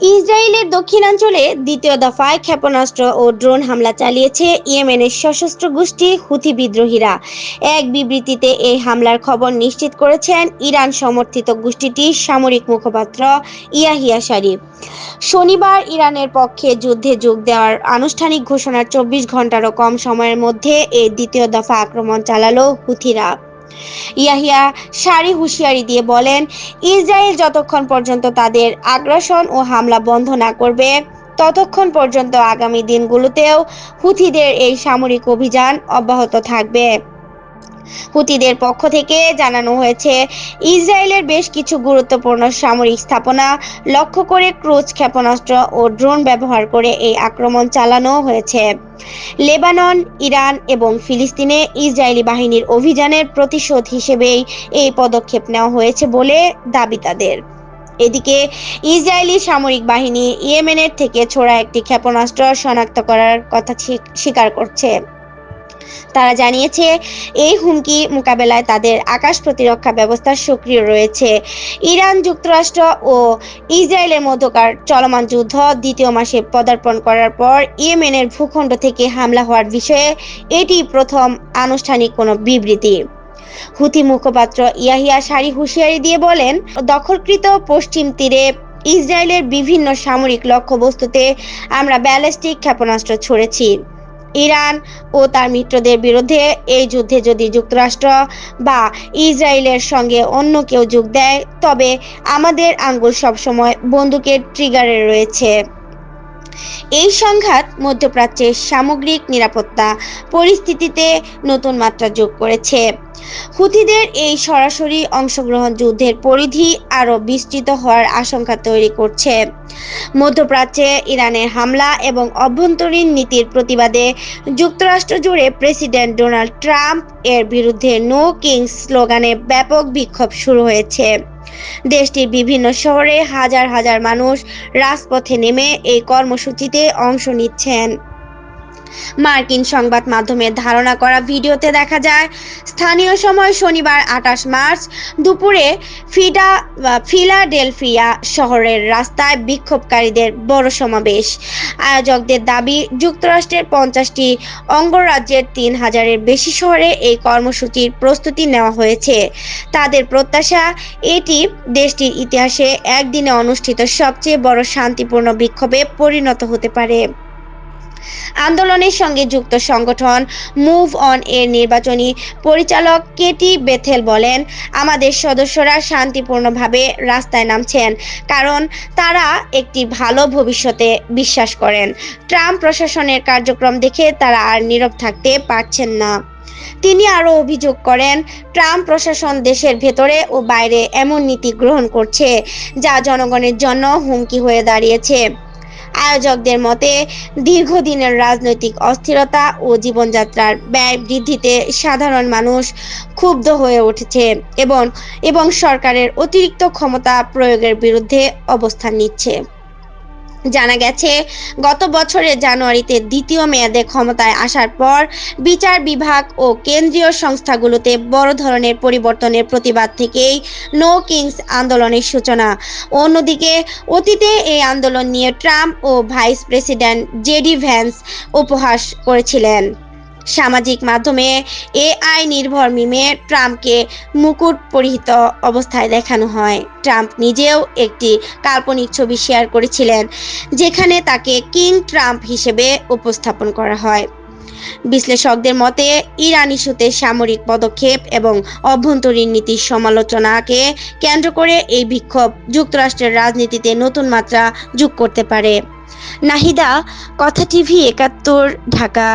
ইসরায়েলের দক্ষিণাঞ্চলে দ্বিতীয় দফায় ক্ষেপণাস্ত্র ও ড্রোন হামলা চালিয়েছে ইয়েমেনের সশস্ত্র গোষ্ঠী হুথি বিদ্রোহীরা। এক বিবৃতিতে এই হামলার খবর নিশ্চিত করেছেন ইরান সমর্থিত গোষ্ঠীটির সামরিক মুখপাত্র ইয়াহিয়া সারি। শনিবার ইরানের পক্ষে যুদ্ধে যোগ দেওয়ার আনুষ্ঠানিক ঘোষণার 24 ঘন্টারও কম সময়ের মধ্যে এই দ্বিতীয় দফা আক্রমণ চালালো হুথিরা। ইয়াহিয়া সারি হুঁশিয়ারি দিয়ে বলেন, ইসরায়েল যতক্ষণ পর্যন্ত তাদের আগ্রাসন ও হামলা বন্ধ না করবে ততক্ষণ পর্যন্ত আগামী দিনগুলোতেও হুথিদের এই সামরিক অভিযান অব্যাহত থাকবে। হুতিদের পক্ষ থেকে জানানো হয়েছে, ইসরায়েলের বেশ কিছু গুরুত্বপূর্ণ সামরিক স্থাপনা লক্ষ্য করে ক্রুজ ক্ষেপণাস্ত্র ও ড্রোন ব্যবহার করে এই আক্রমণ চালানো হয়েছে। লেবানন, ইরান এবং ফিলিস্তিনে ইসরায়েলি বাহিনীর অভিযানের প্রতিশোধ হিসেবেই এই পদক্ষেপ নেওয়া হয়েছে বলে দাবি তাদের। এদিকে ইসরায়েলি সামরিক বাহিনী ইয়েমেনের থেকে ছোড়া একটি ক্ষেপণাস্ত্র শনাক্ত করার কথা স্বীকার করছে। তারা জানিয়েছে, এই হুমকি মোকাবেলায় তাদের আকাশ প্রতিরক্ষা ব্যবস্থা সক্রিয় রয়েছে। ইরান, যুক্তরাষ্ট্র ও ইসরায়েলের মধ্যকার চলমান যুদ্ধ দ্বিতীয় মাসে পদার্পণ করার পর ইয়েমেনের ভূখণ্ড থেকে হামলা হওয়ার বিষয়ে এটি প্রথম আনুষ্ঠানিক কোনো বিবৃতি। হুথি মুখপাত্র ইয়াহিয়া সারি হুঁশিয়ারি দিয়ে বলেন, দখলকৃত পশ্চিম তীরে ইসরায়েলের বিভিন্ন সামরিক লক্ষ্যবস্তুতে আমরা ব্যালিস্টিক ক্ষেপণাস্ত্র ছুড়েছি। ইরান ও তার মিত্রদের বিরুদ্ধে এই যুদ্ধে যদি যুক্তরাষ্ট্র বা ইসরায়েলের সঙ্গে অন্য কেউ যোগ দেয়, তবে আমাদের আঙ্গুল সবসময় বন্দুকের ট্রিগারে রয়েছে। এই সংঘাত মধ্যপ্রাচ্যের সামগ্রিক নিরাপত্তা পরিস্থিতিতে নতুন মাত্রা যোগ করেছে। হুথিদের এই সরাসরি অংশগ্রহণ যুদ্ধের পরিধি আরও বিস্তৃত হওয়ার আশঙ্কা তৈরি করছে। মধ্যপ্রাচ্যে ইরানের হামলা এবং অভ্যন্তরীণ নীতির প্রতিবাদে যুক্তরাষ্ট্র জুড়ে প্রেসিডেন্ট ডোনাল্ড ট্রাম্প এর বিরুদ্ধে নো কিংস স্লোগানে ব্যাপক বিক্ষোভ শুরু হয়েছে। দেশটির বিভিন্ন শহরে হাজার হাজার মানুষ রাজপথে নেমে এই কর্মসূচিতে অংশ নিচ্ছেন। মার্কিন সংবাদ মাধ্যমের ধারণা করা ভিডিওতে দেখা যায়, স্থানীয় সময় শনিবার 28 মার্চ দুপুরে ফিলাডেলফিয়া শহরের রাস্তায় বিক্ষোভকারীদের বড় সমাবেশ। আয়োজকদের দাবি, যুক্তরাষ্ট্রের 50টি অঙ্গরাজ্যের 3000-এর বেশি শহরে এই কর্মসূচির প্রস্তুতি নেওয়া হয়েছে। তাদের প্রত্যাশা, এটি দেশটির ইতিহাসে একদিনে অনুষ্ঠিত সবচেয়ে বড় শান্তিপূর্ণ বিক্ষোভে পরিণত হতে পারে। আন্দোলনের সঙ্গে যুক্ত সংগঠন মুভ অন এর নির্বাচনী পরিচালক কেটি বেথেল বলেন, আমাদের সদস্যরা শান্তিপূর্ণভাবে রাস্তায় নামছেন কারণ তারা একটি ভালো ভবিষ্যতে বিশ্বাস করেন। ট্রাম্প প্রশাসনের কার্যক্রম দেখে তারা আর নীরব থাকতে পারছেন না। তিনি আরও অভিযোগ করেন, ট্রাম্প প্রশাসন দেশের ভেতরে ও বাইরে এমন নীতি গ্রহণ করছে যা জনগণের জন্য হুমকি হয়ে দাঁড়িয়েছে। আয়োজকদের মতে, দীর্ঘদিনের রাজনৈতিক অস্থিরতা ও জীবনযাত্রার ব্যয় বৃদ্ধিতে সাধারণ মানুষ ক্ষুব্ধ হয়ে উঠেছে এবং সরকারের অতিরিক্ত ক্ষমতা প্রয়োগের বিরুদ্ধে অবস্থান নিচ্ছে। জানা গেছে, গত বছরের জানুয়ারিতে দ্বিতীয় মেয়াদে ক্ষমতায় আসার পর বিচার বিভাগ ও কেন্দ্রীয় সংস্থাগুলোতে বড় ধরনের পরিবর্তনের প্রতিবাদ থেকেই নো কিংস আন্দোলনের সূচনা। অন্যদিকে অতীতে এই আন্দোলন নিয়ে ট্রাম্প ও ভাইস প্রেসিডেন্ট জেডি ভ্যান্স উপহাস করেছিলেন। সামাজিক মাধ্যমে এআই নির্ভর মিমে ট্রাম্পকে মুকুট পরিহিত অবস্থায় দেখানো হয়। ট্রাম্প নিজেও একটি কাল্পনিক ছবি শেয়ার করেছিলেন যেখানে তাকে কিং ট্রাম্প হিসেবে উপস্থাপন করা হয়। বিশ্লেষকদের মতে, ইরান ইস্যুতে সামরিক পদক্ষেপ এবং অভ্যন্তরীণ নীতির সমালোচনাকে কেন্দ্র করে এই বিক্ষোভ যুক্তরাষ্ট্রের রাজনীতিতে নতুন মাত্রা যোগ করতে পারে। নাহিদা, কথা টিভি 71, ঢাকা।